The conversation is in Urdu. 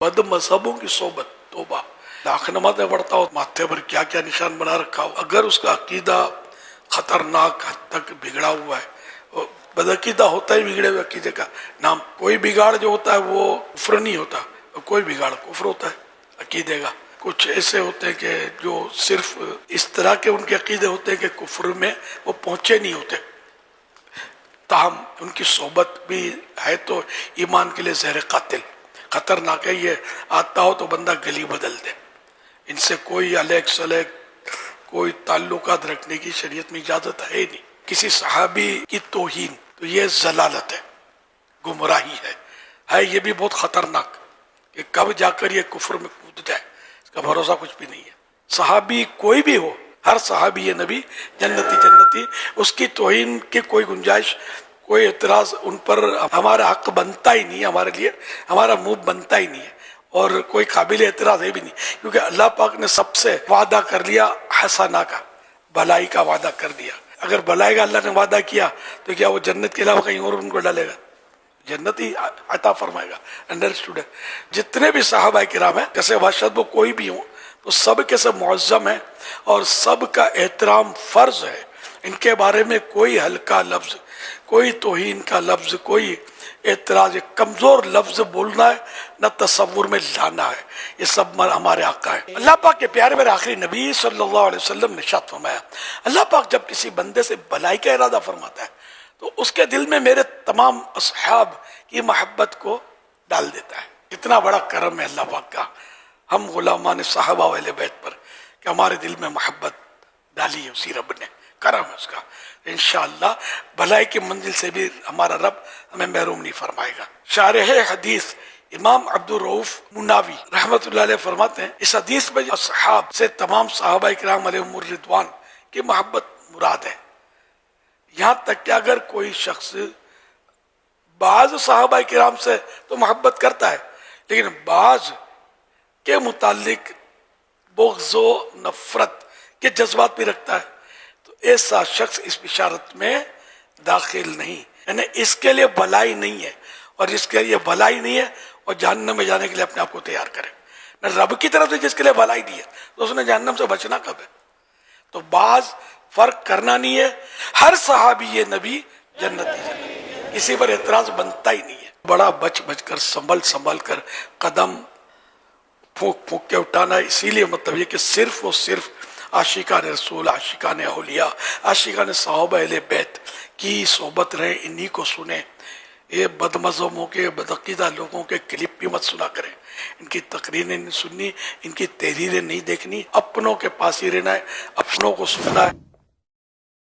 بد مذہبوں کی صحبت، توبہ. لاکھ نمازیں پڑھتا ہو، ماتھے پر کیا کیا نشان بنا رکھا ہو، اگر اس کا عقیدہ خطرناک حد تک بگڑا ہوا ہے. بدعقیدہ ہوتا ہی بگڑے ہوئے عقیدے کا نام. کوئی بگاڑ جو ہوتا ہے وہ کفر نہیں ہوتا، کوئی بگاڑ کفر ہوتا ہے عقیدے کا. کچھ ایسے ہوتے ہیں کہ جو صرف اس طرح کے ان کے عقیدے ہوتے ہیں کہ کفر میں وہ پہنچے نہیں ہوتے، تاہم ان کی صحبت بھی ہے تو ایمان کے لیے زہر قاتل، خطرناک ہے. یہ آتا ہو تو بندہ گلی بدل دے. ان سے کوئی علیق سلیق، کوئی تعلقات رکھنے کی شریعت میں اجازت ہے نہیں. کسی صحابی کی توہین تو یہ ضلالت ہے، گمراہی ہے یہ بھی بہت خطرناک کہ کب جا کر یہ کفر میں کود جائے، اس کا بھروسہ کچھ بھی نہیں ہے. صحابی کوئی بھی ہو، ہر صحابی یہ نبی جنتی، اس کی توہین کی کوئی گنجائش، کوئی اعتراض ان پر ہمارا حق بنتا ہی نہیں ہے، ہمارے لیے ہمارا منہ بنتا ہی نہیں ہے، اور کوئی قابل اعتراض ہے بھی نہیں. کیونکہ اللہ پاک نے سب سے وعدہ کر لیا حسنہ کا، بھلائی کا وعدہ کر دیا. اگر بھلائی کا اللہ نے وعدہ کیا تو کیا وہ جنت کے علاوہ کہیں اور ان کو ڈالے گا؟ جنت ہی عطا فرمائے گا. انڈرسٹوڈ ہے. جتنے بھی صحابہ کرام ہیں، جیسے واشد وہ کوئی بھی ہوں، تو سب کے سب معظم ہیں اور سب کا احترام فرض ہے. ان کے بارے میں کوئی ہلکا لفظ، کوئی توہین کا لفظ، کوئی اعتراض، کمزور لفظ بولنا ہے نہ تصور میں لانا ہے. یہ سب ہمارے آقا ہے. اللہ پاک کے پیارے میرے آخری نبی صلی اللہ علیہ وسلم نے ارشاد فرمایا، اللہ پاک جب کسی بندے سے بھلائی کا ارادہ فرماتا ہے تو اس کے دل میں میرے تمام اصحاب کی محبت کو ڈال دیتا ہے. اتنا بڑا کرم ہے اللہ پاک کا ہم غلامان صحابہ والے بیت پر کہ ہمارے دل میں محبت ڈالی ہے اسی رب نے. کرم ہے اس کا. انشاءاللہ بھلائی کی منزل سے بھی ہمارا رب ہمیں محروم نہیں فرمائے گا. شارح حدیث امام عبدالرؤف مناوی رحمت اللہ علیہ فرماتے ہیں، اس حدیث میں اصحاب سے تمام صحابہ کرام علیہم الرضوان کی محبت مراد ہے. یہاں تک کہ اگر کوئی شخص بعض صحابہ کرام سے تو محبت کرتا ہے لیکن بعض کے متعلق بغض و نفرت کے جذبات بھی رکھتا ہے تو ایسا شخص اس بشارت میں داخل نہیں. یعنی اس کے لیے بھلائی نہیں ہے، اور جس کے لیے بھلائی نہیں ہے اور جہنم میں جانے کے لیے اپنے آپ کو تیار کرے. نہ رب کی طرف سے جس کے لیے بھلائی نہیں ہے تو اس نے جہنم سے بچنا کب ہے؟ تو بعض فرق کرنا نہیں ہے. ہر صحابی یہ نبی جنتی، کسی پر اعتراض بنتا ہی نہیں ہے. بڑا بچ بچ کر، سنبھل کر قدم پھونک پھونک کے اٹھانا. اسی لیے مطلب یہ کہ صرف اور صرف عاشقان رسول، عاشقان اولیاء، عاشقان صحابہ اہل بیت کی صحبت رہے، انہی کو سنیں. یہ بد مذہبوں کے، بدعقیدہ لوگوں کے کلپ بھی مت سنا کریں. ان کی تقریریں نہیں سننی، ان کی تحریریں نہیں دیکھنی. اپنوں کے پاس ہی رہنا ہے، اپنوں کو سننا ہے.